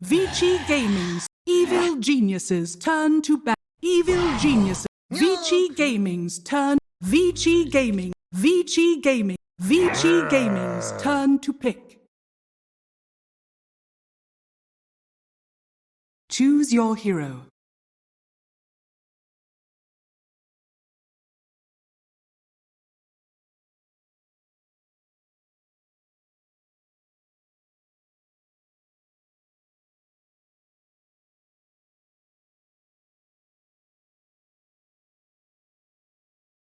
Vici Gaming's evil geniuses turn to bad. Evil geniuses. Vici Gaming's turn. Vici Gaming. Vici Gaming. Vici Gaming's turn to pick. Choose your hero.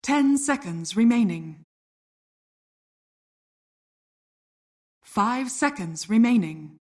Ten seconds remaining. 5 seconds remaining.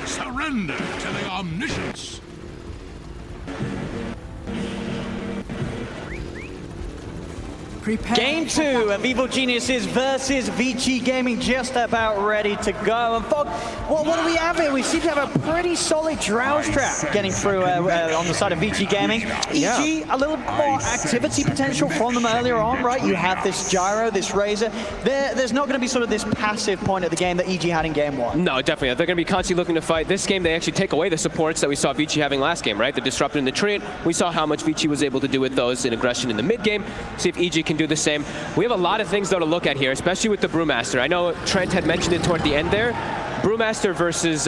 Surrender to the omniscience. Prepare. Game 2 of Evil Geniuses versus Vici Gaming, just about ready to go. And Fog, what do we have here? We seem to have a pretty solid Drow trap getting through on the side of Vici Gaming. EG, a little more activity potential from them earlier on, right? You have this gyro, this razor. There's not going to be sort of this passive point of the game that EG had in game 1. No, definitely. They're going to be constantly looking to fight. This game, they actually take away the supports that we saw Vici having last game, right? The Disruptor and the Treant. We saw how much Vici was able to do with those in aggression in the mid game. See if EG can do the same. We have a lot of things, though, to look at here, especially with the Brewmaster. I know Trent had mentioned it toward the end there. Brewmaster versus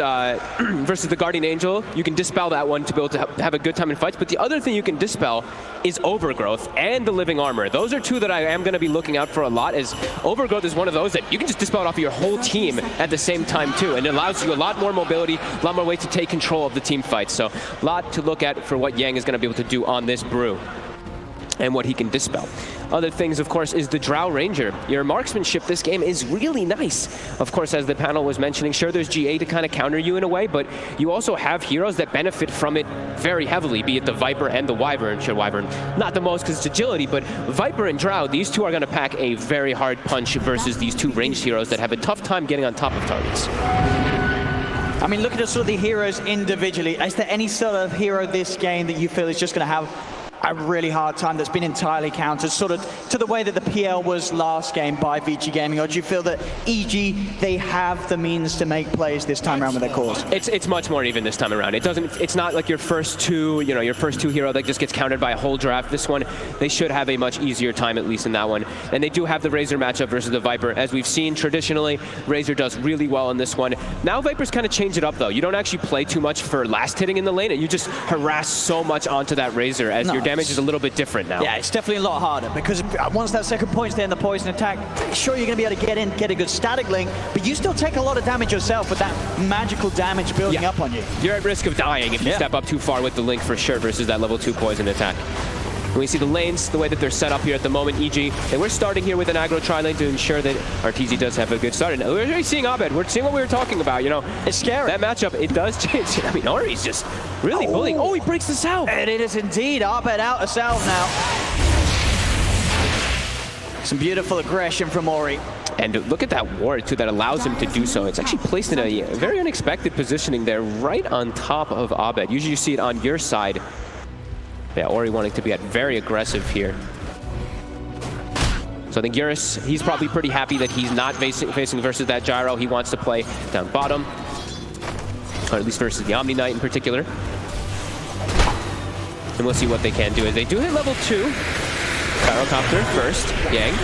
versus the Guardian Angel, you can dispel that one to be able to have a good time in fights. But the other thing you can dispel is Overgrowth and the Living Armor. Those are two that I am going to be looking out for a lot, as Overgrowth is one of those that you can just dispel it off of your whole team at the same time, too. And it allows you a lot more mobility, a lot more ways to take control of the team fight. So a lot to look at for what Yang is going to be able to do on this Brew and what he can dispel. Other things, of course, is the Drow Ranger. Your marksmanship this game is really nice. Of course, as the panel was mentioning, sure, there's GA to kind of counter you in a way, but you also have heroes that benefit from it very heavily, be it the Viper and the Wyvern. Sure, Wyvern, not the most because it's agility, but Viper and Drow, these two are going to pack a very hard punch versus these two ranged heroes that have a tough time getting on top of targets. I mean, look at sort of the heroes individually. Is there any sort of hero this game that you feel is just going to have a really hard time that's been entirely countered, sort of to the way that the PL was last game by Vici Gaming? Or do you feel that EG, they have the means to make plays this time around with their cores? It's much more even this time around. It's not like your first two hero that just gets countered by a whole draft. This one, they should have a much easier time, at least in that one. And they do have the Razor matchup versus the Viper. As we've seen traditionally, Razor does really well in this one. Now Viper's kind of change it up, though. You don't actually play too much for last hitting in the lane, and you just harass so much onto that Razor as your damage is a little bit different now. Yeah, it's definitely a lot harder, because once that second point's there in the poison attack, pretty sure you're going to be able to get in, get a good static link, but you still take a lot of damage yourself with that magical damage building up on you. You're at risk of dying if you step up too far with the link for sure versus that level 2 poison attack. And we see the lanes, the way that they're set up here at the moment, EG. And we're starting here with an aggro tri-lane to ensure that RTZ does have a good start. And we're already seeing Abed. We're seeing what we were talking about, you know. It's scary. That matchup, it does change. I mean, Ori's just really bullying. Oh, he breaks the salve. And it is indeed Abed out of salve now. Some beautiful aggression from Ori. And look at that ward, too, that allows him to do so. It's actually placed in a very unexpected positioning there, right on top of Abed. Usually you see it on your side. Yeah, Ori wanting to be very aggressive here. So I think Eurus, he's probably pretty happy that he's not facing versus that gyro. He wants to play down bottom, or at least versus the Omni Knight in particular. And we'll see what they can do. As they do hit level 2. Gyrocopter first, Yang.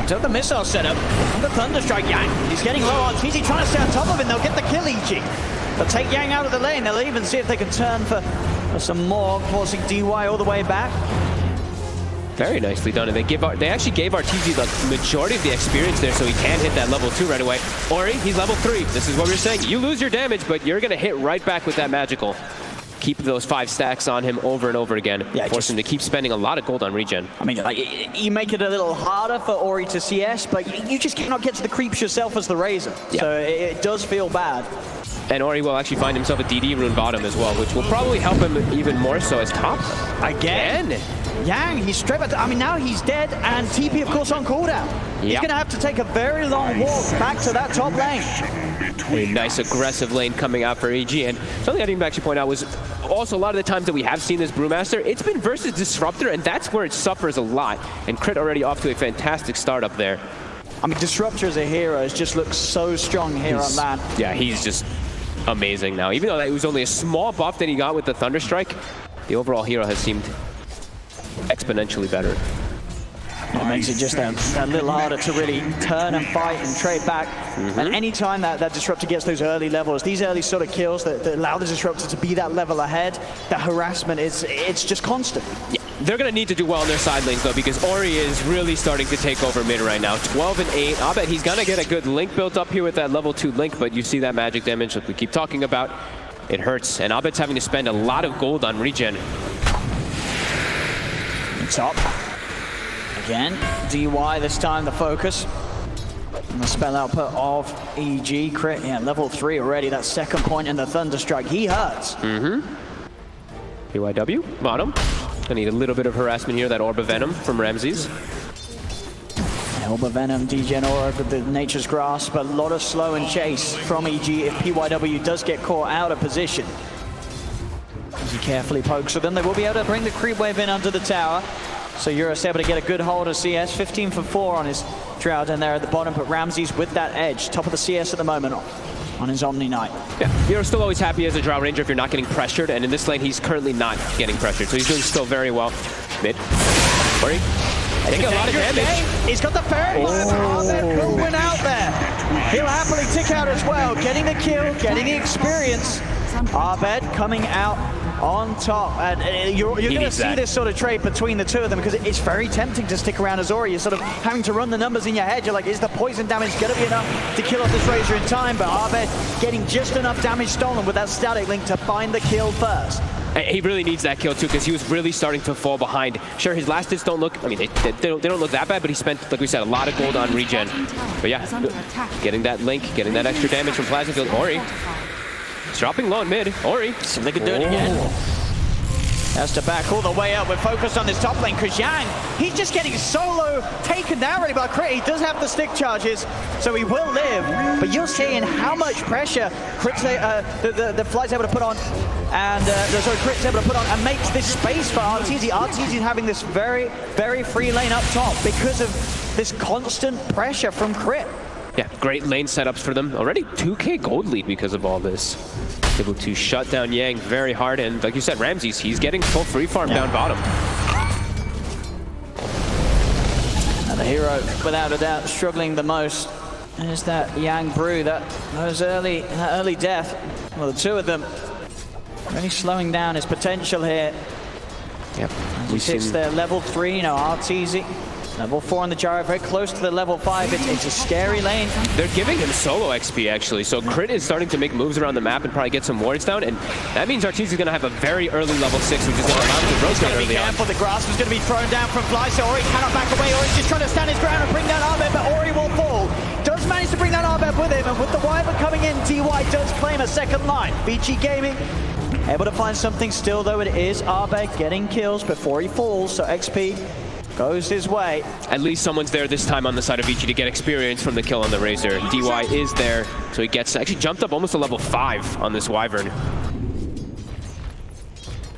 So the missile setup, and the Thunderstrike Yang. He's getting low on TZ, trying to stay on top of it. They'll get the kill, EG. They'll take Yang out of the lane. They'll even see if they can turn for some more, forcing DY all the way back. Very nicely done, and they actually gave RTZ the majority of the experience there, so he can hit that level 2 right away. Ori, he's level 3. This is what we're saying. You lose your damage, but you're gonna hit right back with that magical. Keep those 5 stacks on him over and over again. Yeah, force him to keep spending a lot of gold on regen. I mean, like, you make it a little harder for Ori to CS, but you just cannot get to the creeps yourself as the Razor. Yeah. So it does feel bad. And Ori will actually find himself a DD rune bottom as well, which will probably help him even more so as top. Again? Yang, he's straight back to, I mean, now he's dead, and TP, of course, on cooldown. Yep. He's going to have to take a very long walk back to that top lane. A nice aggressive lane coming out for EG, and something I didn't actually point out was also a lot of the times that we have seen this Brewmaster, it's been versus Disruptor, and that's where it suffers a lot. And Crit already off to a fantastic start up there. I mean, Disruptor as a hero just looks so strong here on land. Yeah, he's just amazing now. Even though that was only a small buff that he got with the Thunderstrike, the overall hero has seemed exponentially better. It makes it just a little harder to really turn and fight and trade back. And anytime that Disruptor gets those early levels, these early sort of kills that allow the Disruptor to be that level ahead, the harassment it's just constant. Yeah. They're going to need to do well in their side lanes, though, because Ori is really starting to take over mid right now. 12 and 8. I'll bet he's going to get a good link built up here with that level 2 link, but you see that magic damage that we keep talking about. It hurts, and Abed's having to spend a lot of gold on regen. Top. Again, DY this time the focus. And the spell output of EG. Crit, yeah, level 3 already. That second point in the Thunderstrike. He hurts. BYW, bottom. Gonna need a little bit of harassment here, that Orb of Venom from Ramses. Orb of Venom, Degen Aura with the Nature's Grasp. A lot of slow and chase from EG if PYW does get caught out of position. As he carefully pokes with them, they will be able to bring the creep wave in under the tower. So Eurus able to get a good hold of CS, 15 for 4 on his Drow down there at the bottom, but Ramses with that edge, top of the CS at the moment on his Omni Knight. Yeah, you're still always happy as a Drow Ranger if you're not getting pressured, and in this lane he's currently not getting pressured, so he's doing still very well. Mid. Ori. Taking a lot of damage. He's got the Ferret Cool win out there. He'll happily tick out as well, getting the kill, getting the experience. Abed coming out on top, and you're going to see this sort of trade between the two of them because it's very tempting to stick around as Ori. You're sort of having to run the numbers in your head. You're like, is the poison damage going to be enough to kill off this Razor in time? But Abed getting just enough damage stolen with that static link to find the kill first. He really needs that kill too, because he was really starting to fall behind. Sure, his last hits don't look, I mean, they don't look that bad, but he spent, like we said, a lot of gold on regen. But yeah, getting that link, getting that extra damage from Plasma Field. Ori. He's dropping low in mid. Ori. See if they can do it again. Has to back all the way up. We're focused on this top lane because Yang, he's just getting solo taken down already by Crit. He does have the stick charges, so he will live. But you're seeing how much pressure Crit's, the Fly's able to put on, and Crit's able to put on, and makes this space for RTZ. RTZ is having this very, very free lane up top because of this constant pressure from Crit. Yeah, great lane setups for them. Already 2K gold lead because of all this. Able to shut down Yang very hard, and like you said, Ramses, he's getting full free farm down bottom. And the hero, without a doubt, struggling the most is that Yang Brew, that early death. Well, the two of them really slowing down his potential here. Yep. He hits their level 3, you know, RTZ. Level 4 on the gyro, very close to the level 5. It's a scary lane. They're giving him solo XP, actually. So Crit is starting to make moves around the map and probably get some wards down. And that means RTZ is going to have a very early level 6, which is going to allow him to rotate early on. The grasp is going to be thrown down from Fly, so Ori cannot back away. Ori's just trying to stand his ground and bring down Abed, but Ori will fall. Does manage to bring down Abed with him, and with the Wyvern coming in, DY does claim a second line. Vici Gaming able to find something still, though it is Abed getting kills before he falls, so XP goes his way. At least someone's there this time on the side of Vici to get experience from the kill on the Razor. DY is there, so he gets actually jumped up almost to level 5 on this Wyvern.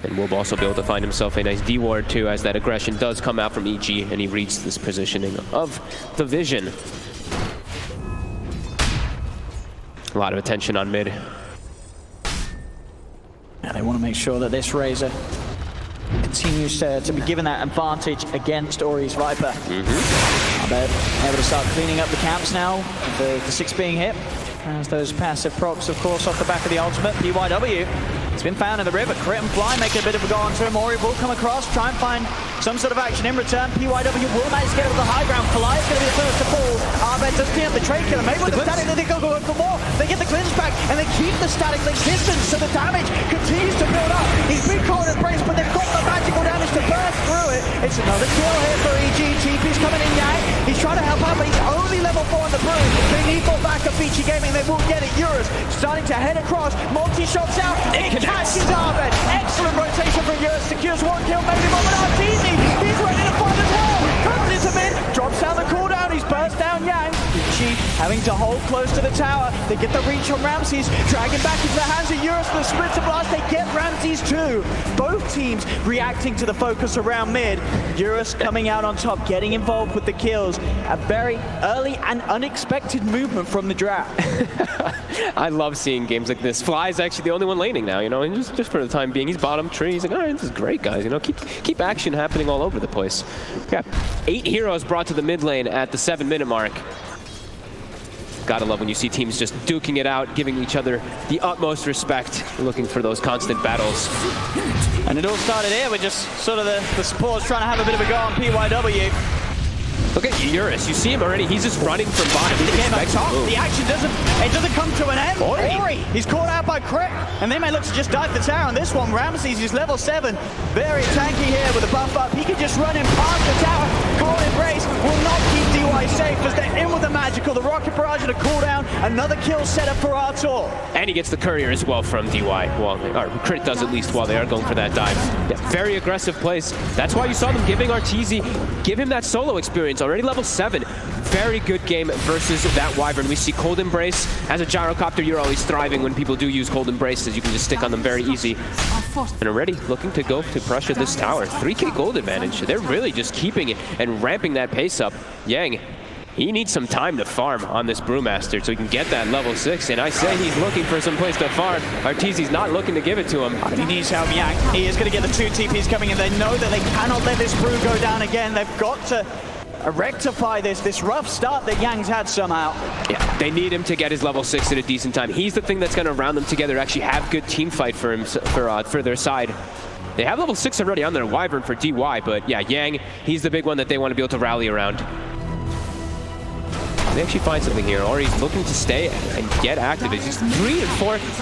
And will also be able to find himself a nice D ward too, as that aggression does come out from EG, and he reads this positioning of the vision. A lot of attention on mid. Yeah, they want to make sure that this Razor continues to be given that advantage against Ori's Viper. They're able to start cleaning up the camps now, the 6 being hit. As those passive procs, of course, off the back of the ultimate. PYW, it's been found in the river. Crit and Fly making a bit of a go onto him. Ori will come across, try and find some sort of action in return. PYW will manage to get over the high ground. Fly is going to be the first to fall. Arbed does clean up the trade killer. Maybe with the static, they go for more. They get the cleanse back, and they keep the static link distance, so the damage continues to build up. He's been caught in brace, but they've got the magical damage to burst through it. It's another kill here for EG. TP's coming in Yang. He's trying to help out, but he's only level 4 on the brew. They need more backup. Vici Gaming, they will get it. Eurus starting to head across. Multi-shots out. It catches Arbed. Excellent rotation from Eurus. Secures 1 kill, maybe more, but not easy. He's ready to fight as well. Comes into mid. Drops down the cooldown. He's burst down Yang. Vici having to hold close to the tower. They get the reach on Ramses. Dragging back into the hands of Eurus for the Splinter Blast. They get Ramses too. Both teams reacting to the focus around mid. Eurus coming out on top, getting involved with the kills. A very early and unexpected movement from the draft. I love seeing games like this. Fly's actually the only one laning now, you know, and just for the time being, he's bottom tree. He's like, all right, this is great, guys. You know, keep action happening all over the place. Yeah, 8 heroes brought to the mid lane at the 7-minute mark. Gotta love when you see teams just duking it out, giving each other the utmost respect, looking for those constant battles. And it all started here with just sort of the supports trying to have a bit of a go on PYW. Look at Eurus, you see him already, he's just running from bottom. The game up top, the action doesn't come to an end. Ori, he's caught out by Crit, and they may look to just dive the tower on this one. Ramses is level 7, very tanky here with a buff up. He can just run in past the tower. Cold Embrace will not keep DY safe as they're in with the magical. The rocket barrage and a cooldown, another kill set up for Artur. And he gets the courier as well from DY, or Crit does at least while they are going for that dive. Yeah, very aggressive plays. That's why you saw them giving Arteezy, give him that solo experience. Already level 7. Very good game versus that Wyvern. We see Cold Embrace. As a gyrocopter, you're always thriving when people do use Cold Embrace, as you can just stick on them very easy. And already looking to go to pressure this tower. 3k gold advantage. They're really just keeping it and ramping that pace up. Yang, he needs some time to farm on this Brewmaster so he can get that level 6. And I say he's looking for some place to farm. Arteezy's not looking to give it to him. He needs help, Yang. He is going to get the 2 TPs coming in. They know that they cannot let this Brew go down again. They've got to rectify this rough start that Yang's had somehow. Yeah, they need him to get his level 6 at a decent time. He's the thing that's going to round them together, actually have good team fight for him for their side. They have level 6 already on their Wyvern for DY, but yeah, Yang, he's the big one that they want to be able to rally around. They actually find something here. Ori's looking to stay and get active. He's 3 and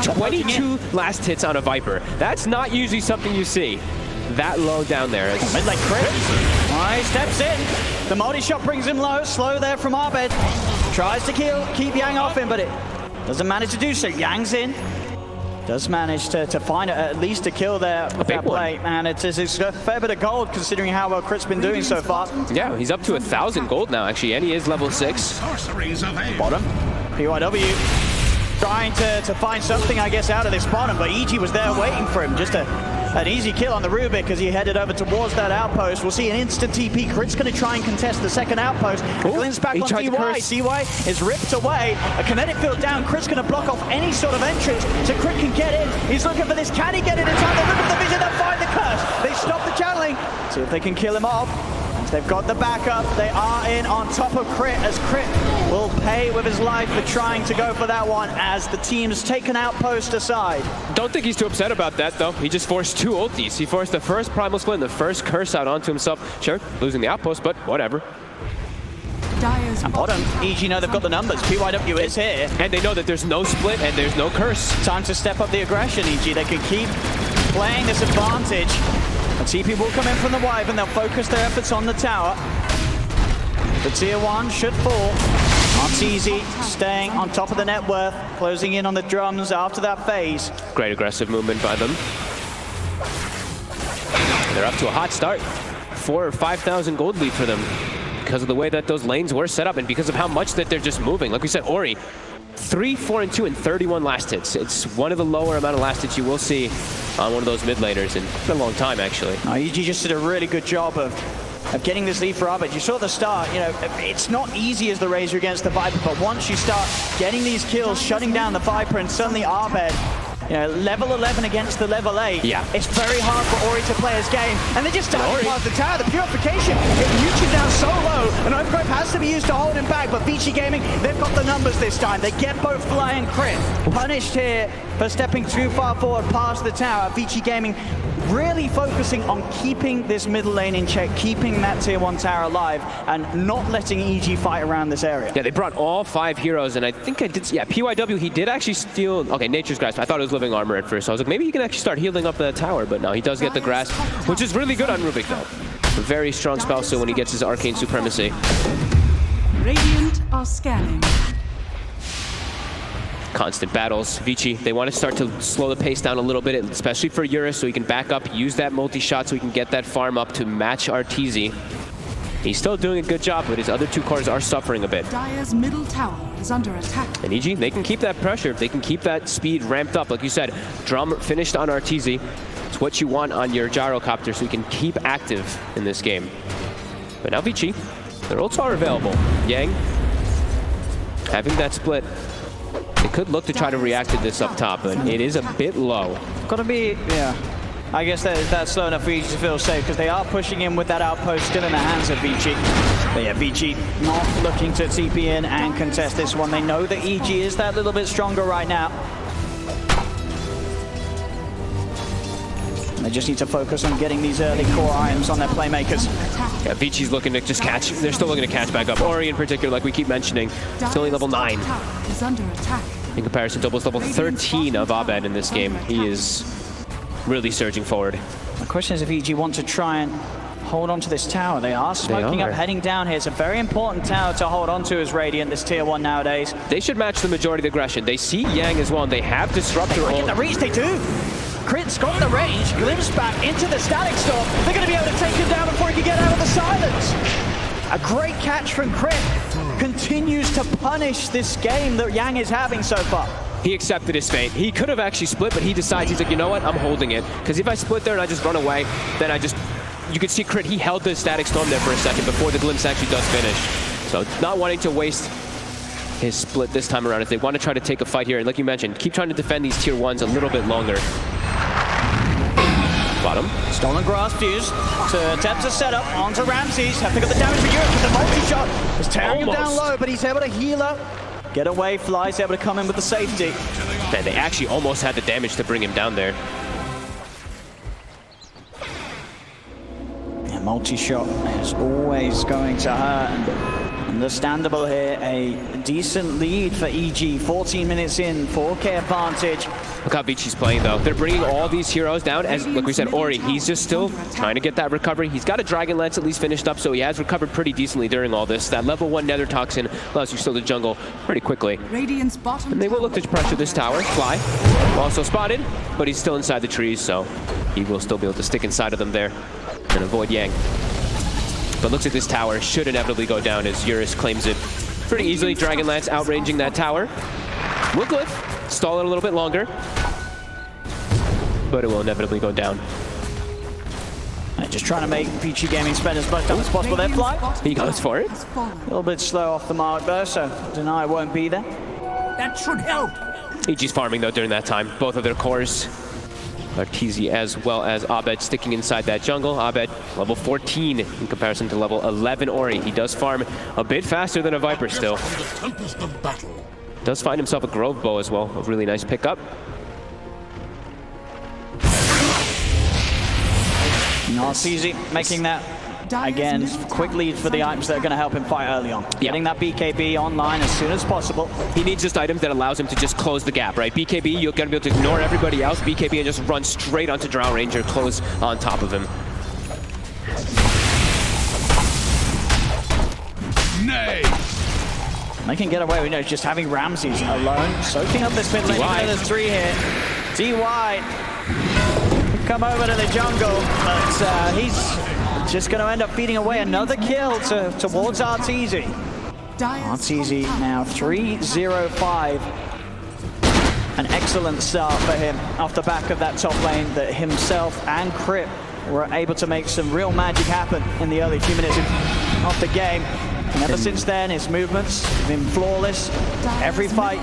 4, 22 last hits on a Viper. That's not usually something you see that low down there. Mid like Crit. He steps in. The multi-shot brings him low. Slow there from Arbed. Tries to keep Yang off him, but it doesn't manage to do so. Yang's in. Does manage to find at least a kill there with that play. And it's a fair bit of gold considering how well Crit's been doing so far. Yeah, he's up to 1,000 gold now, actually, and he is level 6. Bottom. PYW trying to find something, I guess, out of this bottom, but EG was there waiting for him. Just an easy kill on the Rubik as he headed over towards that outpost. We'll see an instant TP. Crit's going to try and contest the second outpost. Glints back on DY. CY is ripped away. A kinetic field down. Crit's going to block off any sort of entrance so Crit can get in. He's looking for this. Can he get it in time? They look at the vision. They'll find the curse. They stop the channeling. See if they can kill him off. They've got the backup. They are in on top of Crit, as Crit will pay with his life for trying to go for that one as the team's taken outpost aside. Don't think he's too upset about that, though. He just forced 2 ultis. He forced the first Primal Split and the first Curse out onto himself. Sure, losing the outpost, but whatever. And bottom, EG know they've got the numbers. PYW is here. And they know that there's no split and there's no curse. Time to step up the aggression, EG. They can keep playing this advantage. A TP will come in from the Wyvern. They'll focus their efforts on the tower. The tier 1 should fall. Arteezy staying on top of the net worth, closing in on the drums after that phase. Great aggressive movement by them. They're up to a hot start. 4,000 or 5,000 gold lead for them because of the way that those lanes were set up and because of how much that they're just moving. Like we said, Ori, 3, 4, and 2, and 31 last hits. It's one of the lower amount of last hits you will see on one of those mid laners, and it's been a long time, actually. EG just did a really good job of getting this lead for Arbed. You saw at the start, you know, it's not easy as the Razor against the Viper, but once you start getting these kills, shutting down the Viper, and suddenly Arbed, you know, level 11 against the level 8. Yeah. It's very hard for Ori to play his game. And they just started past the tower. The purification, it mutes him down so low. And Overgrowth has to be used to hold him back. But Vici Gaming, they've got the numbers this time. They get both Fly and Crit. Punished here for stepping too far forward past the tower. Vici Gaming really focusing on keeping this middle lane in check, keeping that tier 1 tower alive, and not letting EG fight around this area. Yeah, they brought all 5 heroes, and I think I did, yeah, PYW, he did actually steal, okay, Nature's Grasp. I thought it was Living Armor at first, so I was like, maybe he can actually start healing up the tower, but no, he does get the Grasp, which is really good on Rubik, though. A very strong spell, so when he gets his Arcane Supremacy. Radiant are scanning. Constant battles. Vici, they want to start to slow the pace down a little bit, especially for Eurus, so he can back up, use that multi-shot so he can get that farm up to match Arteezy. He's still doing a good job, but his other 2 cores are suffering a bit. Dire's middle tower is under attack. And EG, they can keep that pressure. They can keep that speed ramped up. Like you said, drum finished on Arteezy. It's what you want on your gyrocopter, so you can keep active in this game. But now Vici, their ults are available. Yang, having that split. They could look to try to react to this up top, but it is a bit low. Gotta be, yeah. I guess that's slow enough for Vici to feel safe, because they are pushing in with that outpost still in the hands of Vici. But yeah, Vici not looking to TP in and contest this one. They know that EG is that little bit stronger right now. They just need to focus on getting these early core items on their playmakers. Yeah, Vici's looking to just catch. They're still looking to catch back up. Ori in particular, like we keep mentioning, it's only level 9. Is under attack. In comparison to almost level 13 of Abed in this game. He is really surging forward. The question is if EG want to try and hold on to this tower. They are smoking up, heading down here. It's a very important tower to hold on to as Radiant, this tier 1 nowadays. They should match the majority of the aggression. They see Yang as well, and they have Disruptor. They get the reach, they do. Crit's got the range, glimpse back into the Static Storm. They're going to be able to take him down before he can get out of the silence. A great catch from Crit. Continues to punish this game that Yang is having so far. He accepted his fate. He could have actually split, but he decides, he's like, you know what, I'm holding it. Because if I split there and I just run away, then you could see Crit, he held the Static Storm there for a second before the glimpse actually does finish. So not wanting to waste his split this time around, if they want to try to take a fight here, and like you mentioned, keep trying to defend these tier 1s a little bit longer. Bottom. Stolen Grasp used to attempt to set up onto Ramses. Have to get the damage for Europe, but the multi-shot is tearing him down low, but he's able to heal up. Get away, Fly's able to come in with the safety. Man, they actually almost had the damage to bring him down there. Yeah, multi-shot is always going to hurt. Understandable here, a decent lead for EG, 14 minutes in, 4K advantage. Look how Vici's playing though. They're bringing all these heroes down, as like we said, Ori, he's just still trying to get that recovery. He's got a Dragon Lance at least finished up, so he has recovered pretty decently during all this. That level 1 Nether Toxin allows you still to jungle pretty quickly. Radiant's bottom and they will look to pressure this tower. Fly, also spotted, but he's still inside the trees, so he will still be able to stick inside of them there and avoid Yang. But looks like this tower should inevitably go down as Eurus claims it pretty easily. Dragon Lance outranging that tower. Woodcliff stall it a little bit longer, but it will inevitably go down. And just trying to make Vici Gaming spend as much time as possible. Their Fly. He goes for it. A little bit slow off the mark there, so Deny won't be there. That should help. EG's farming though during that time. Both of their cores. Arteezy as well as Abed sticking inside that jungle. Abed level 14 in comparison to level 11 Ori. He does farm a bit faster than a Viper still. Does find himself a Grove Bow as well. A really nice pickup. Arteezy making that, again, quick lead for the items that are going to help him fight early on. Getting that BKB online as soon as possible. He needs just items that allows him to just close the gap, right? BKB, you're going to be able to ignore everybody else. BKB and just run straight onto Drow Ranger, close on top of him. Nay! They can get away with just having Ramses alone, soaking up this mid lane. There's 3 here. DY come over to the jungle, but he's just going to end up beating away another kill towards Arteezy. Dire's Arteezy top tower now is under 3-0-5. An excellent start for him off the back of that top lane that himself and Crip were able to make some real magic happen in the early few minutes of the game. And ever since then, his movements have been flawless. Every fight,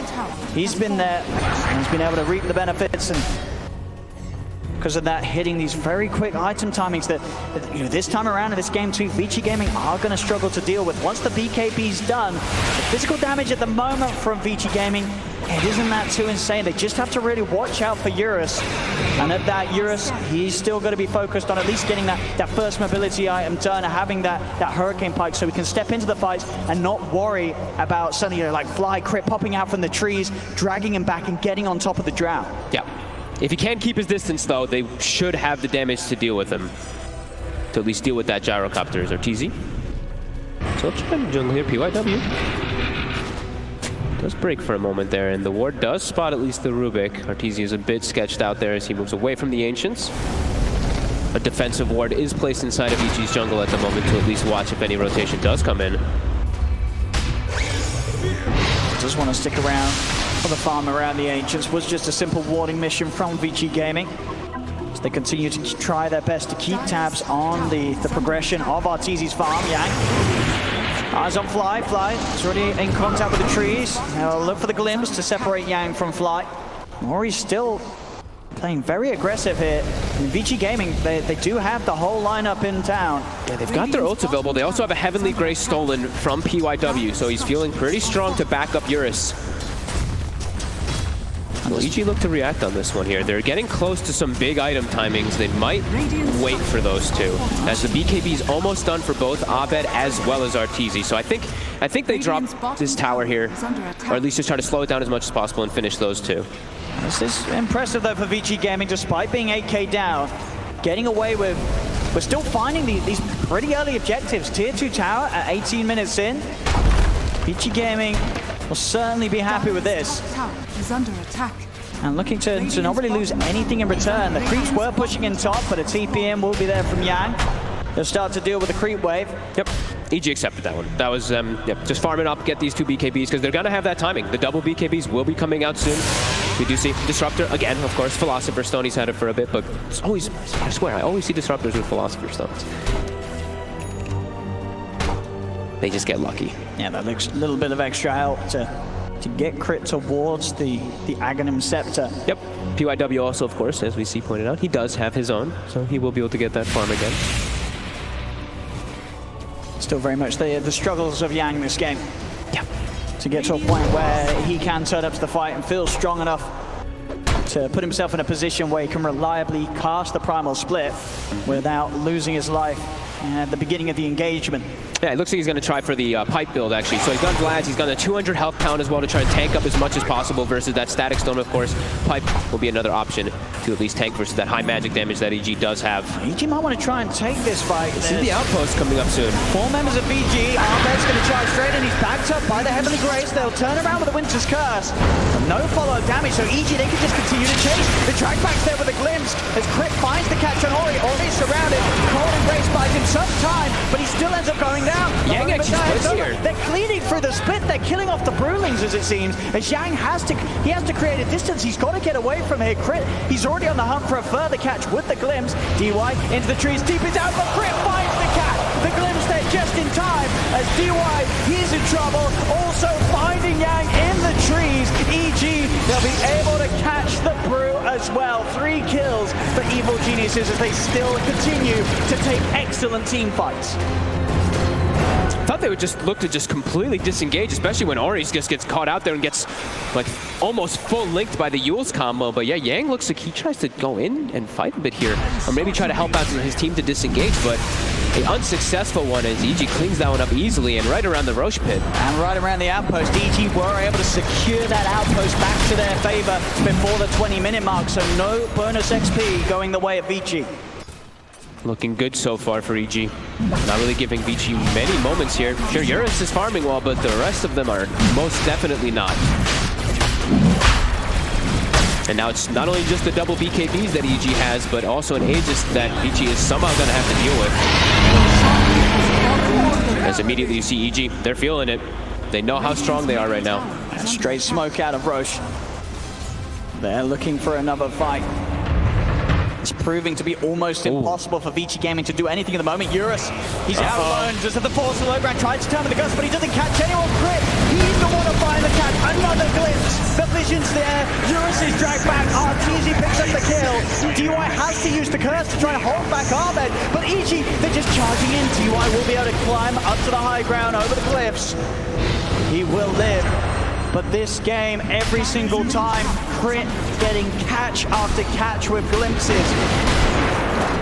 he's been there, and he's been able to reap the benefits, and because of that, hitting these very quick item timings that you know, this time around in this game too, Vici Gaming are going to struggle to deal with. Once the BKB's done, the physical damage at the moment from Vici Gaming, it isn't that too insane. They just have to really watch out for Eurus. And at that Eurus, he's still going to be focused on at least getting that first mobility item done, having that Hurricane Pike so he can step into the fights and not worry about suddenly, you know, like Fly Crit popping out from the trees, dragging him back and getting on top of the Drow. Yeah. If he can keep his distance, though, they should have the damage to deal with him. To at least deal with that Gyrocopter. Is Arteezy. So let's try the jungle here, PYW. Does break for a moment there, and the ward does spot at least the Rubik. Arteezy is a bit sketched out there as he moves away from the Ancients. A defensive ward is placed inside of Vici's jungle at the moment to at least watch if any rotation does come in. Does want to stick around for the farm around the Ancients. Was just a simple warding mission from Vici Gaming. So they continue to try their best to keep tabs on the progression of Arteezy's farm. Yang, eyes on Fly. Fly is already in contact with the trees. Now look for the glimpse to separate Yang from Fly. Mori's still playing very aggressive here. And Vici Gaming, they do have the whole lineup in town. Yeah, they've got their ults available. They also have a Heavenly Grace stolen from PYW, so he's feeling pretty strong to back up Eurus. Will EG look to react on this one here? They're getting close to some big item timings. They might wait for those two, as the BKB is almost done for both Abed as well as Arteezy. So I think they drop this tower here, or at least just try to slow it down as much as possible and finish those two. This is impressive though for Vici Gaming, despite being 8k down, getting away with, we're still finding these pretty early objectives. Tier 2 tower at 18 minutes in. Vici Gaming will certainly be happy with this. tower is under attack. And looking to not really lose anything in return. The creeps were pushing in top, but a TPM will be there from Yang. They'll start to deal with the creep wave. Yep, EG accepted that one. That was, just farm it up, get these two BKBs, because they're going to have that timing. The double BKBs will be coming out soon. We do see Disruptor, again, of course, Philosopher Stone, he's had it for a bit, but it's always, I swear, I always see Disruptors with Philosopher Stones. They just get lucky. Yeah, that looks a little bit of extra help to get crit towards the Aghanim Scepter. Yep, PYW also, of course, as we see pointed out, he does have his own, so he will be able to get that farm again. Still very much the struggles of Yang this game. Yeah. To get to a point where he can turn up to the fight and feel strong enough to put himself in a position where he can reliably cast the Primal Split without losing his life at the beginning of the engagement. Yeah, it looks like he's going to try for the pipe build, actually. So he's got Vlad's, he's got a 200 health pound as well to try and tank up as much as possible versus that Static Stone, of course. Pipe will be another option to at least tank versus that high magic damage that EG does have. EG might want to try and take this fight. This is the outpost coming up soon. 4 members of VG. Arbed's going to charge straight and he's backed up by the Heavenly Grace. They'll turn around with the Winter's Curse. No follow-up damage, so EG, they can just continue to chase. The drag back's there with a glimpse as Crit finds the catch on Ori. Ori's surrounded. Cold Embrace buys him some time, but he still ends up going down. Yang actually splits here. They're cleaning through the split. They're killing off the Brewlings, as it seems. As Yang has to create a distance. He's got to get away from here. Crit, he's already on the hunt for a further catch with the glimpse. DY into the trees, deep is out, but Crit finds the catch. The glimpse there just in time as DY, he's in trouble. Also finding Yang in the trees. EG, they'll be able to catch the Brew as well. 3 kills for Evil Geniuses as they still continue to take excellent team fights. I thought they would just look to just completely disengage, especially when Ori just gets caught out there and gets like almost full linked by the Yule's combo. But yeah, Yang looks like he tries to go in and fight a bit here, or maybe try to help out his team to disengage, but an unsuccessful one as EG cleans that one up easily and right around the Roche pit. And right around the outpost, EG were able to secure that outpost back to their favor before the 20-minute mark, so no bonus XP going the way of Vici. Looking good so far for EG. Not really giving Vici many moments here. Sure, Eurus is farming well, but the rest of them are most definitely not. And now it's not only just the double BKBs that EG has, but also an Aegis that Vici is somehow going to have to deal with. As immediately you see EG, they're feeling it. They know how strong they are right now. Straight smoke out of Roche. They're looking for another fight. It's proving to be almost impossible for Vici Gaming to do anything at the moment. Eurus, he's out alone, just at the force of the low ground, tries to turn with the gust, but he doesn't catch anyone. Crit, he's the one to find the catch. Another glimpse. The vision's there. Eurus is dragged back. Arteezy picks up the kill. DY has to use the curse to try and hold back Abed, but EG, they're just charging in. DY will be able to climb up to the high ground over the cliffs. He will live. But this game, every single time, Crit getting catch after catch with glimpses.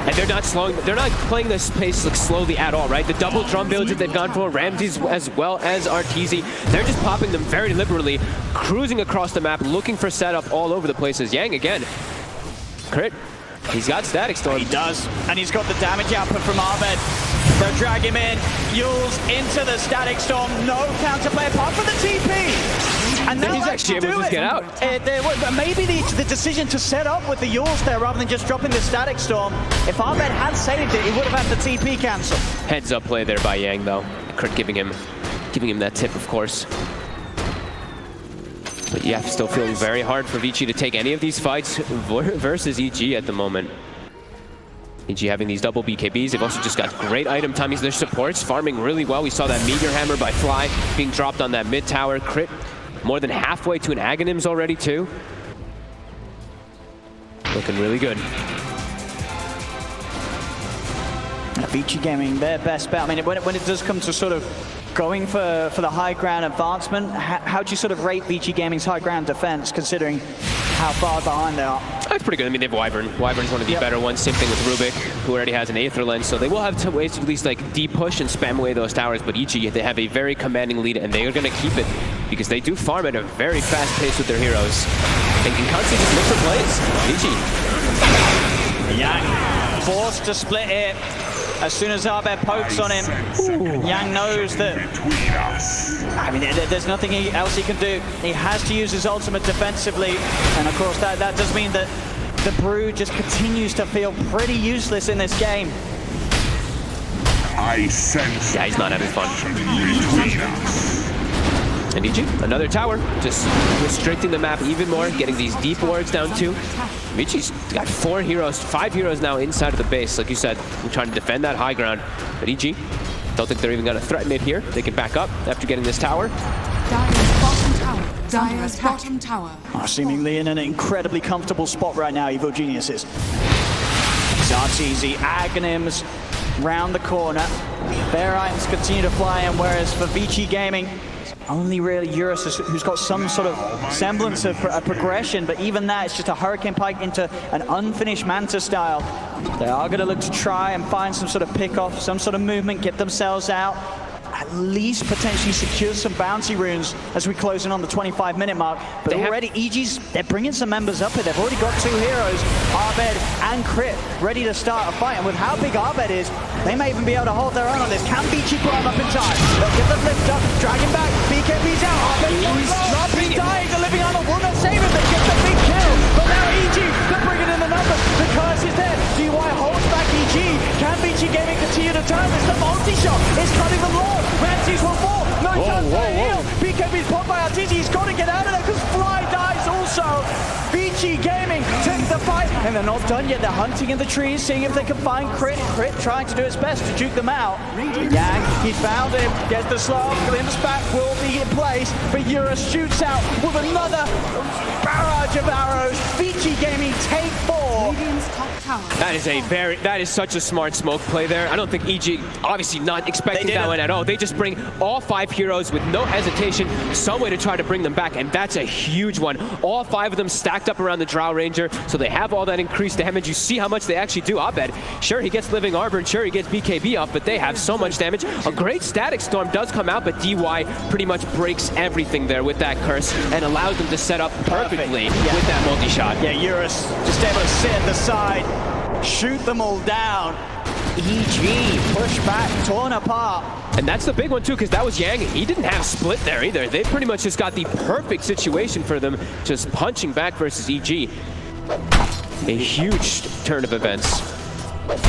And they're not playing this pace like slowly at all, right? The double drum village that they've gone for, Ramses as well as Arteezy, they're just popping them very liberally, cruising across the map, looking for setup all over the place. As Yang again. Crit, he's got Static Storm. He does, and he's got the damage output from Abed. They'll drag him in. Yules into the Static Storm. No counterplay apart from the TP. And now he's actually able to just get out. Maybe the decision to set up with the Yules there rather than just dropping the Static Storm. If Abed had saved it, he would have had the TP cancel. Heads up play there by Yang though. Crit giving him that tip, of course. But yeah, still feeling very hard for Vici to take any of these fights versus EG at the moment. EG having these double BKBs. They've also just got great item timings. Their supports farming really well. We saw that Meteor Hammer by Fly being dropped on that mid tower. Crit more than halfway to an Aghanims already too. Looking really good. Vici Gaming, their best bet. I mean, when it does come to sort of going for the high ground advancement, how do you sort of rate Vici Gaming's high ground defense, considering how far behind they are? That's pretty good. I mean, they have Wyvern. Wyvern's one of the better ones. Same thing with Rubik, who already has an Aether Lens. So they will have ways to at least like de-push and spam away those towers. But EG, they have a very commanding lead, and they are going to keep it because they do farm at a very fast pace with their heroes. And can constantly just look for plays. EG. Yang forced to split it. As soon as Abed pokes on him, Yang knows that, I mean, there's nothing else he can do. He has to use his ultimate defensively. And of course, that does mean that the Brood just continues to feel pretty useless in this game. I sense. Yeah, he's not having fun. And EG, another tower, just restricting the map even more, getting these deep wards down too. Vici's got 5 heroes now inside of the base. Like you said, we're trying to defend that high ground. But EG, don't think they're even going to threaten it here. They can back up after getting this tower. Dire's bottom tower. Seemingly in an incredibly comfortable spot right now, Evil Geniuses. Arteezy, Aghanims round the corner. Their items continue to fly in, whereas for Vici Gaming, only really Eurus who's got some sort of semblance of a progression, but even that, it's just a Hurricane Pike into an unfinished Manta style. They are going to look to try and find some sort of pick-off, some sort of movement, get themselves out, at least potentially secure some bounty runes as we close in on the 25-minute mark. But already they're bringing some members up here. They've already got 2 heroes, Abed and Crit, ready to start a fight. And with how big Abed is, they may even be able to hold their own on this. Can Vici climb up in time? They'll give the lift up, drag him back, BKB's out, Abed's dying, the living armor will not save him, they get the big kill. But now EG, they're bringing in the numbers, the curse is there. DY holds back EG, can Vici Gaming continue to turn this? The multi-shot is cutting them low. Ramses will fall. No chance for a heal. BKB's popped by Arteezy. He's got to get out of there because Fly dies also. Vici Gaming take the fight. And they're not done yet. They're hunting in the trees, seeing if they can find Crit. Crit trying to do its best to juke them out. Yang, he found him. Gets the slow. Glimpse back will be in place. But Eurus shoots out with another barrage of arrows. Vici Gaming take 4. That is such a smart smoke play there. I don't think EG, obviously not expecting that one at all. They just bring all 5 heroes with no hesitation, some way to try to bring them back, and that's a huge one. All 5 of them stacked up around the Drow Ranger, so they have all that increased damage. You see how much they actually do. Abed, sure, he gets Living Armor, and sure, he gets BKB off, but they have so much damage. A great Static Storm does come out, but DY pretty much breaks everything there with that curse and allows them to set up perfectly with that multi-shot. Yeah, Eurus just able to sit at the side, shoot them all down. EG, push back, torn apart. And that's the big one too, because that was Yang. He didn't have split there either. They pretty much just got the perfect situation for them, just punching back versus EG. A huge turn of events.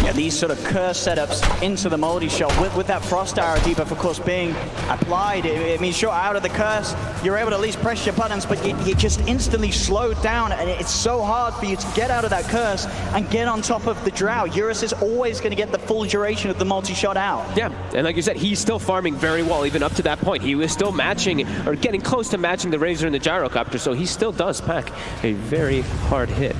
Yeah, these sort of curse setups into the multi-shot with that Frost Arrow debuff, of course, being applied. It means you're out of the curse. You're able to at least press your buttons, but you just instantly slowed down, and it's so hard for you to get out of that curse and get on top of the Drow. Eurus is always going to get the full duration of the multi-shot out. Yeah, and like you said, he's still farming very well even up to that point. He was still matching, or getting close to matching the Razor and the Gyrocopter, so he still does pack a very hard hit.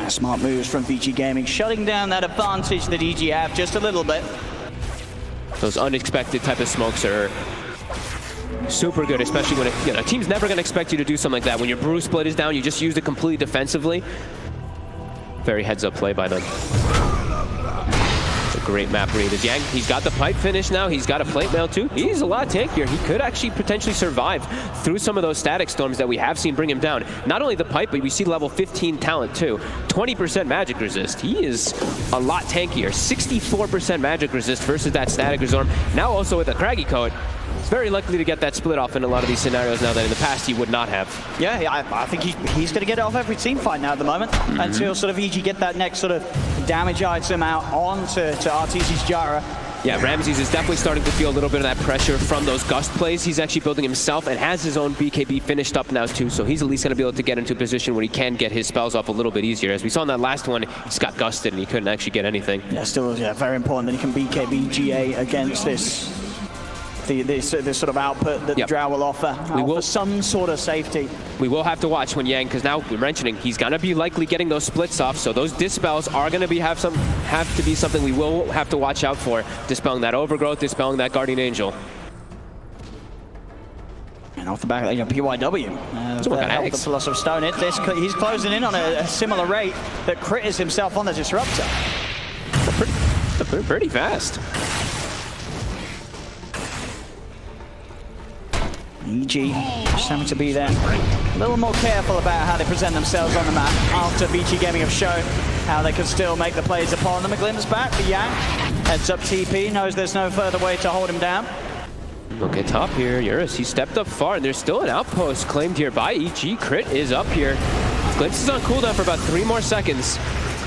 Smart moves from Vici Gaming, shutting down that advantage that EG have just a little bit. Those unexpected type of smokes are super good, especially when a team's never going to expect you to do something like that. When your brew split is down, you just use it completely defensively. Very heads-up play by them. It's a great map read. As Yang, he's got the pipe finish now. He's got a plate mail too. He's a lot tankier. He could actually potentially survive through some of those static storms that we have seen bring him down. Not only the pipe, but we see level 15 talent too. 20% magic resist. He is a lot tankier. 64% magic resist versus that static storm. Now also with a craggy coat, he's very likely to get that split off in a lot of these scenarios now that in the past he would not have. Yeah, I think he's going to get it off every team fight now at the moment until sort of EG get that next sort of damage item out onto RTC's Jara. Yeah, Ramses is definitely starting to feel a little bit of that pressure from those gust plays. He's actually building himself and has his own BKB finished up now too, so he's at least going to be able to get into a position where he can get his spells off a little bit easier. As we saw in that last one, he's got gusted and he couldn't actually get anything. Yeah, still very important that he can BKB GA against this sort of output that the Drow will offer. Some sort of safety. We will have to watch when Yang, because now we're mentioning he's going to be likely getting those splits off, so those dispels are going to have to be something we will have to watch out for. Dispelling that overgrowth, dispelling that Guardian Angel. And off the back of PYW, the Philosopher's Stone. He's closing in on a similar rate that Crit is himself on the Disruptor. Pretty fast. EG just having to be there a little more careful about how they present themselves on the map after Vici Gaming have shown how they can still make the plays upon them. A glimpse back for Yang. Heads up TP, knows there's no further way to hold him down. Okay, top here, Eurus, he stepped up far, and there's still an outpost claimed here by EG. Crit is up here. Glimpse is on cooldown for about 3 more seconds.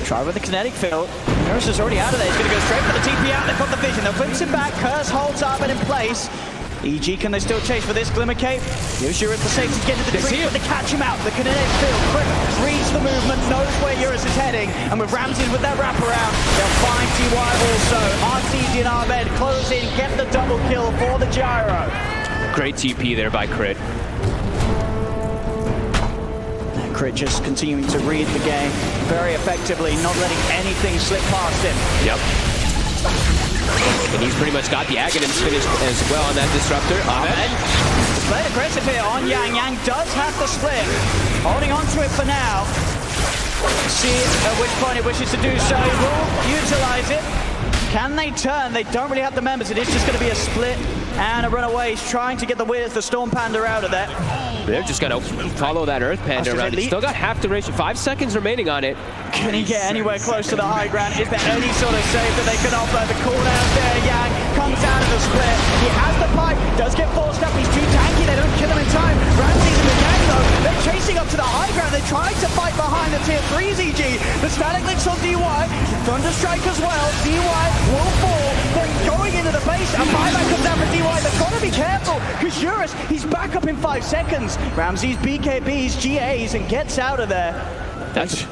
Try with the kinetic field. Eurus is already out of there. He's going to go straight for the TP out. They've got the vision. They'll glimpse him back. Curse holds up and in place. EG, can they still chase for this Glimmer Cape? Gives Eurus the safety to get to the tree, but they catch him out. The kinetic field, Crit reads the movement, knows where Eurus is heading, and with Ramses with that wraparound, they'll find TY also. RTG and Arbed close in, get the double kill for the Gyro. Great TP there by Crit. Crit just continuing to read the game very effectively, not letting anything slip past him. Yep. And he's pretty much got the Aghanims finished as well on that Disruptor. Playing aggressive here on Yang. Yang does have to split. Holding on to it for now. See at which point he wishes to do so. He will utilize it. Can they turn? They don't really have the members. It is just going to be a split and a runaway. He's trying to get the Storm Panda out of there. They're just going to follow that Earth Panda around. He's still got half duration, 5 seconds remaining on it. Can he get anywhere close to the high ground? Is there any sort of save that they can offer? The cooldown there, Yang comes out of the split. He has the pipe, does get forced up. He's too tanky, they don't kill him in time. Ramses and the gang though, they're chasing up to the high ground. They're trying to fight behind the tier 3's EG. The static links on DY, Thunderstrike as well. DY will fall. Then going into the base, a buyback comes out for DY. They've got to be careful, because Eurus, he's back up in 5 seconds. Ramses BKBs, GAs, and gets out of there.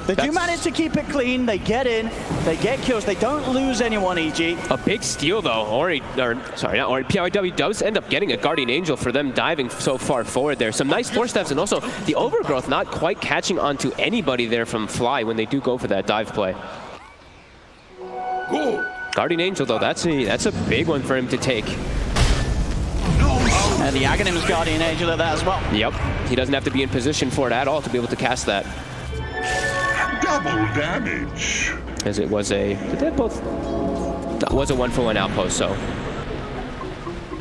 They do manage to keep it clean. They get in, they get kills, they don't lose anyone, EG. A big steal though. PYW does end up getting a Guardian Angel for them diving so far forward there. Some nice 4-steps, and also the overgrowth not quite catching onto anybody there from Fly when they do go for that dive play. Guardian Angel though, that's a big one for him to take. And the Aghanims Guardian Angel at that as well. Yep, he doesn't have to be in position for it at all to be able to cast that. Double damage. As it was that was a 1-for-1 outpost, so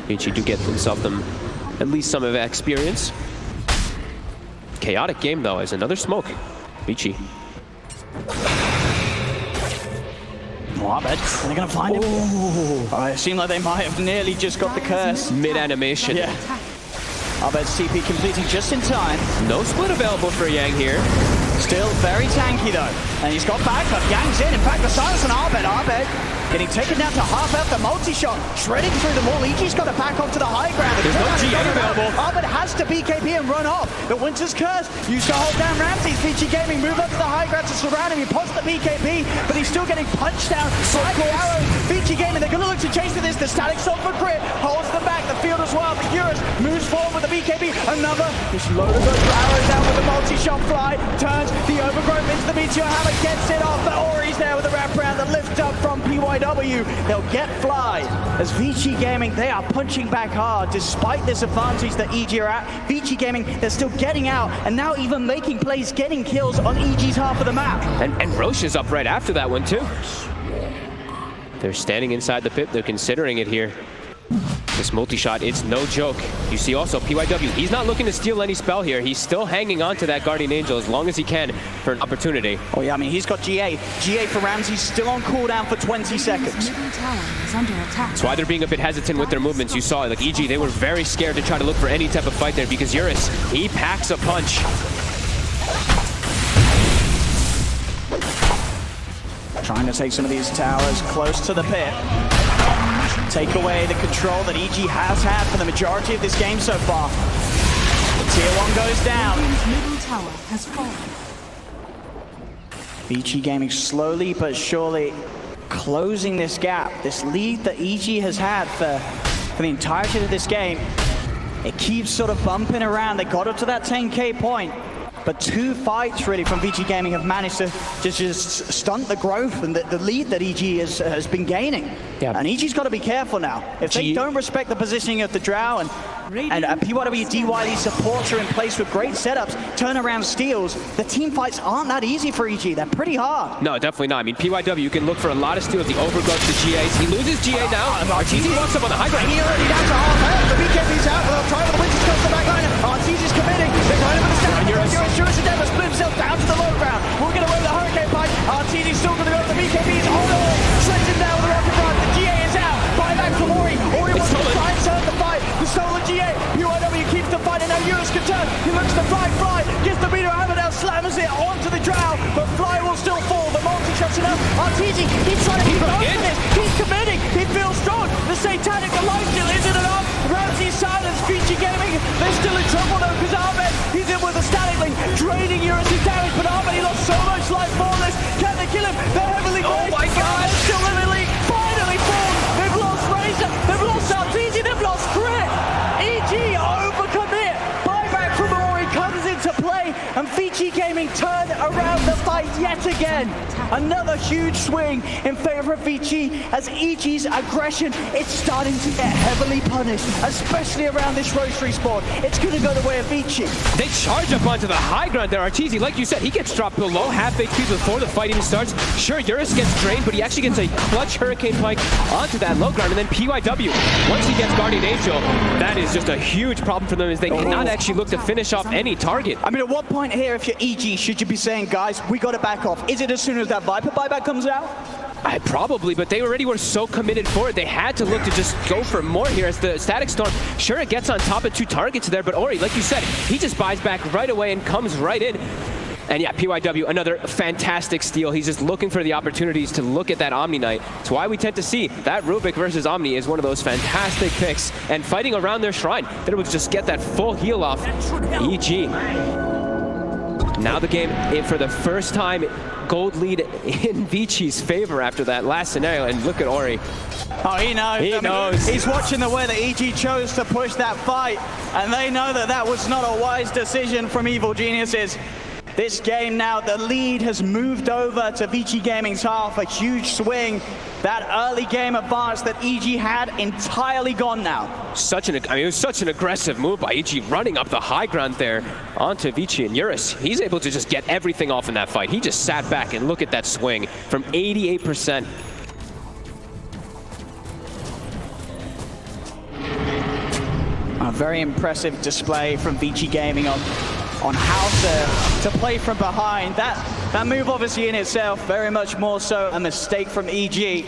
Vici do get themselves at least some of that experience. Chaotic game though, as another smoke. Vici. Arbed, are they going to find him? It seemed like they might have nearly just got the curse. Mid-animation. Yeah. Arbed's TP completing just in time. No split available for Yang here. Still very tanky though. And he's got backup, gangs in. In fact, the silence on Arbed getting taken down to half health. The multi-shot shredding through them all. EG's got to back off to the high ground. There's no GA available. Arbed has to BKB and run off. The Winter's Curse used to hold down Ramsey's. Vici Gaming move up to the high ground to surround him. He pops the BKB, but he's still getting punched down by the arrows. Vici Gaming, they're going to look to chase to this. The static soul for Grit holds them back. The field as well. But Eurus moves forward with the BKB. Another, just load of those arrows down with the multi-shot fly. Turns the overgrowth into the Meteor Hammer, gets it off. The Ori's there with the wraparound. The lift up from PYW. They'll get Fly. As Vici Gaming, they are punching back hard despite this advantage that EG are at. Vici Gaming, they're still getting out and now even making plays, getting kills on EG's half of the map. And Roche is up right after that one too. They're standing inside the pit. They're considering it here. This multi-shot, it's no joke. You see also PYW, he's not looking to steal any spell here. He's still hanging on to that Guardian Angel as long as he can for an opportunity. Oh yeah, I mean, he's got GA. GA for Ramsey, still on cooldown for 20 seconds. That's why they're being a bit hesitant with their movements. You saw, like EG, they were very scared to try to look for any type of fight there because Eurus, he packs a punch. Trying to take some of these towers close to the pit. Take away the control that EG has had for the majority of this game so far. Tier 1 goes down. Middle tower has fallen. Vici Gaming slowly but surely closing this gap, this lead that EG has had for the entirety of this game. It keeps sort of bumping around. They got up to that 10K point. But 2 fights really from Vici Gaming have managed to just stunt the growth and the lead that EG has been gaining. Yeah. And EG's got to be careful now. If they don't respect the positioning of the Drow and PYW DYD supports are in place with great setups, turnaround steals, the team fights aren't that easy for EG. They're pretty hard. No, definitely not. I mean, PYW, you can look for a lot of steals. The overgrowth to GAs. He loses GA now. RTZ walks up on the high ground. He already down to half health. The BKB's out. They'll try with the Winter's Curse the back line. RTZ's committing. They're going over the stack. Eurus and Denver split himself down to the low ground. We'll get away with the Hurricane Punch. RTZ's still going to go. The BKB's on the way. Shreds him down with the rocket run. The GA is out. Buyback from Ori. Ori wants to try and turn the fight. The stolen GA. PYW keeps the fight and now Eurus can turn. He looks to Fly. Gets the Meteor Hammer down, slams it onto the Drow. But Fly will still fall. The multi-shot's enough. RTZ, he's trying to keep going for this. He's committing. He feels strong. The Satanic, the life steal isn't enough. Ramsey silence. Vici Gaming. They're still in trouble though because Arbed, he's in with a static link, draining Eurus' damage. But Arbed, he lost so much life for this. Can they kill him? They're heavily glazed. Oh my God. Still heavily. Finally fallen. They've lost Razor. They've lost RTZ. They've lost Grit. EG overcommit. Buyback from Ori comes into play. And Vici Gaming turn around the fight yet again. Another huge swing in favor of Vici as EG's aggression is starting to get heavily punished, especially around this Rosary spawn. It's going to go the way of Vici. They charge up onto the high ground there. RTZ, like you said, he gets dropped below half HP before the fight even starts. Sure, Eurus gets drained, but he actually gets a clutch Hurricane Pike onto that low ground. And then PYW, once he gets Guardian Angel, that is just a huge problem for them as they cannot actually look to finish off any target. I mean, at what point here, if you're EG, should you be saying, guys, we got to back off? Is it as soon as that Viper buyback comes out? Probably, but they already were so committed for it. They had to look to just go for more here as the Static Storm, sure, it gets on top of 2 targets there, but Ori, like you said, he just buys back right away and comes right in. And yeah, PYW, another fantastic steal. He's just looking for the opportunities to look at that Omni Knight. It's why we tend to see that Rubik versus Omni is one of those fantastic picks. And fighting around their shrine, they're able to just get that full heal off EG. Now the game, for the first time, gold lead in Vici's favor after that last scenario. And look at Ori. Oh, he knows. He knows. He's watching the way that EG chose to push that fight. And they know that that was not a wise decision from Evil Geniuses. This game now, the lead has moved over to Vici Gaming's half. A huge swing. That early game advance that EG had entirely gone now. It was such an aggressive move by EG, running up the high ground there onto Vici and Eurus. He's able to just get everything off in that fight. He just sat back and look at that swing from 88%. A very impressive display from Vici Gaming on how to play from behind. That move obviously in itself, very much more so a mistake from EG.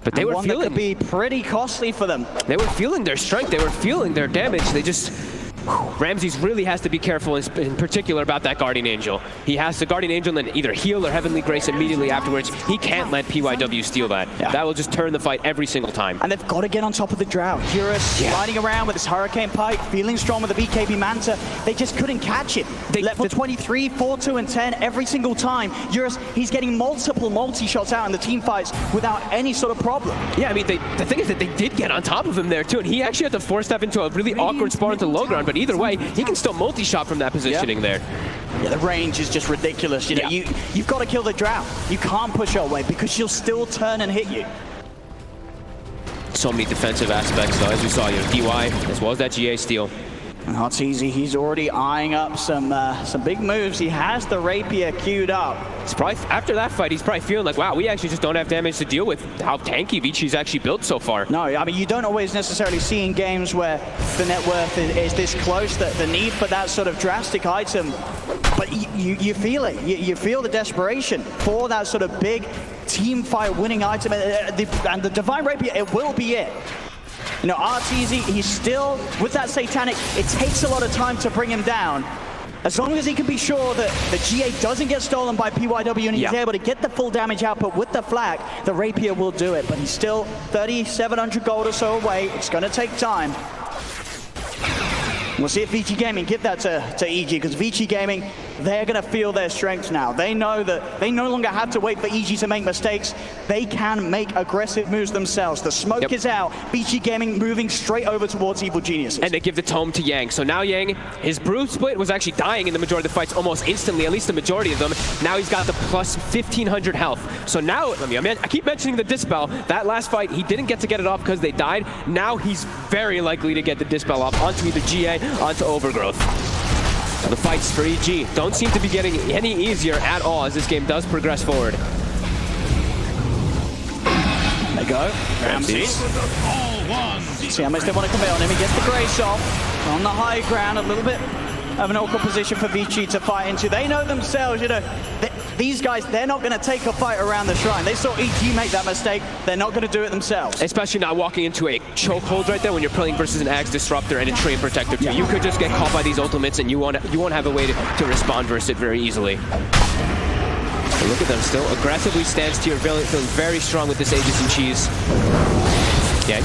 But they were feeling that could be pretty costly for them. They were feeling their strength. They were feeling their damage. They just Ramses really has to be careful in particular about that Guardian Angel. He has to Guardian Angel and then either heal or Heavenly Grace immediately afterwards. He can't let PYW steal that. Yeah. That will just turn the fight every single time. And they've got to get on top of the Drow. Eurus sliding around with his Hurricane Pike, feeling strong with the BKB Manta. They just couldn't catch him. Level 23, 4, 2, and 10 every single time. Eurus, he's getting multiple multi-shots out in the team fights without any sort of problem. Yeah, I mean, the thing is that they did get on top of him there too, and he actually had to force step into a really awkward spot into the low ground, but either way, he can still multi-shot from that positioning there. Yeah, the range is just ridiculous. You know, you've got to kill the Drow. You can't push her away because she'll still turn and hit you. So many defensive aspects though, as we saw, DY, as well as that GA steal. Not easy. He's already eyeing up some big moves. He has the Rapier queued up. It's probably, after that fight, he's probably feeling like, wow, we actually just don't have damage to deal with how tanky Vici's actually built so far. No, I mean, you don't always necessarily see in games where the net worth is this close, that the need for that sort of drastic item, but you feel it. You feel the desperation for that sort of big team fight winning item, and the Divine Rapier, it will be it. You know, Arteezy, he's still, with that Satanic, it takes a lot of time to bring him down. As long as he can be sure that the GA doesn't get stolen by PYW and he's able to get the full damage output with the flag, the Rapier will do it. But he's still 3,700 gold or so away. It's going to take time. We'll see if Vici Gaming give that to EG, because Vici Gaming, they're going to feel their strength now. They know that they no longer have to wait for EG to make mistakes. They can make aggressive moves themselves. The smoke is out. Vici Gaming moving straight over towards Evil Geniuses. And they give the tome to Yang. So now Yang, his Brew Split was actually dying in the majority of the fights almost instantly, at least the majority of them. Now he's got the plus 1,500 health. So now, I keep mentioning the Dispel. That last fight, he didn't get to get it off because they died. Now he's very likely to get the Dispel off onto either GA, onto Overgrowth. The fights for EG don't seem to be getting any easier at all as this game does progress forward. There you go. Ramses. See how much they want to commit on him. He gets the Grace off on the high ground. A little bit of an awkward position for Vici to fight into. They know themselves, you know, these guys, they're not going to take a fight around the shrine. They saw EG make that mistake. They're not going to do it themselves. Especially not walking into a chokehold right there when you're playing versus an Axe Disruptor and a Train Protector too. You could just get caught by these ultimates and you won't have a way to respond versus it very easily. But look at them, still aggressively stance tier, feeling very strong with this Aegis and Cheese. Yeah.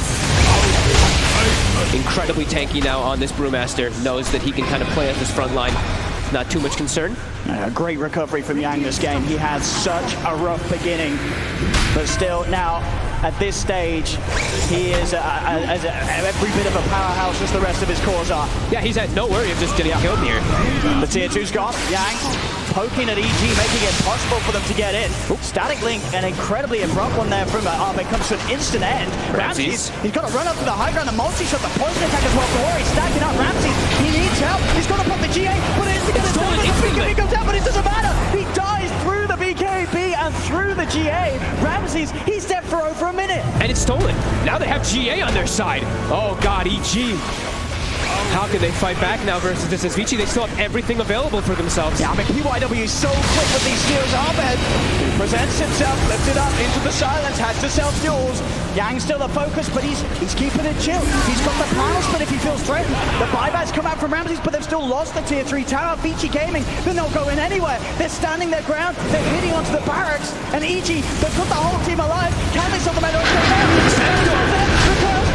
Incredibly tanky now on this Brewmaster. Knows that he can kind of play at this front line. Not too much concern. A great recovery from Yang this game. He had such a rough beginning, but still now at this stage, he is every bit of a powerhouse as the rest of his cores are. Yeah, he's had no worry of just getting killed here. The tier 2's gone. Yang poking at EG, making it possible for them to get in. Static Link, an incredibly abrupt one there from Arbe, comes to an instant end. Ramses, he's got to run up to the high ground, the multi-shot, the poison attack as well. Glory stacking up Ramses. He needs help. He's got to pop the GA, but it's going to he comes out, but it doesn't matter. He dies through the BKB and through the GA. Ramses, he's dead for over a minute. And it's stolen. Now they have GA on their side. Oh God, EG. How can they fight back now versus this as Vici? They still have everything available for themselves. Yeah, I mean, PYW is so quick with these steals. Ahmed presents himself, lifted up into the silence, has to self-duels. Yang's still a focus, but he's keeping it chill. He's got the power split if he feels threatened. The buybacks come out from Ramses, but they've still lost the tier 3 tower. Vici Gaming, they're not going anywhere. They're standing their ground, they're hitting onto the barracks, and EG, they've got the whole team alive. Can they stop the medal?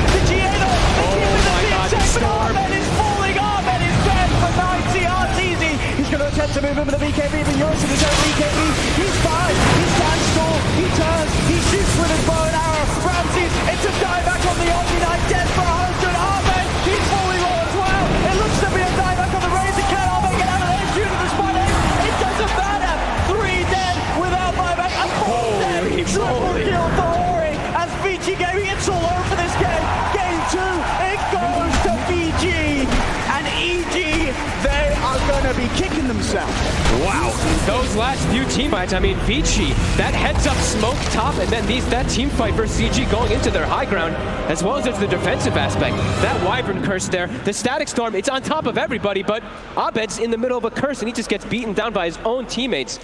The GA though, oh my God, the storm. Ahmed is falling off, and is dead for 90. Arteezy, he's going to attempt to move him with the BKB, but Eurus in his own BKB. He's fine, he stands tall, he turns, he shoots with his bow and arrow. Ramses, it's a dieback on the Omni-Knight, dead for 100. Ahmed, he's falling low as well. It looks to be a dieback on the Razor. Can Ahmed get out of there? Shoot at the spot end. It doesn't matter. 3 dead without buyback. And 4 dead. Triple kill for Ori as Vici Gaming. It's all over for this game. Game 2, it goes to VG. And EG, they are going to be kicking themselves. Wow, those last few team fights, I mean, Vici, that heads up smoke top, and then that team fight versus EG going into their high ground, as well as there's the defensive aspect. That Wyvern curse there, the Static Storm, it's on top of everybody, but Abed's in the middle of a curse, and he just gets beaten down by his own teammates.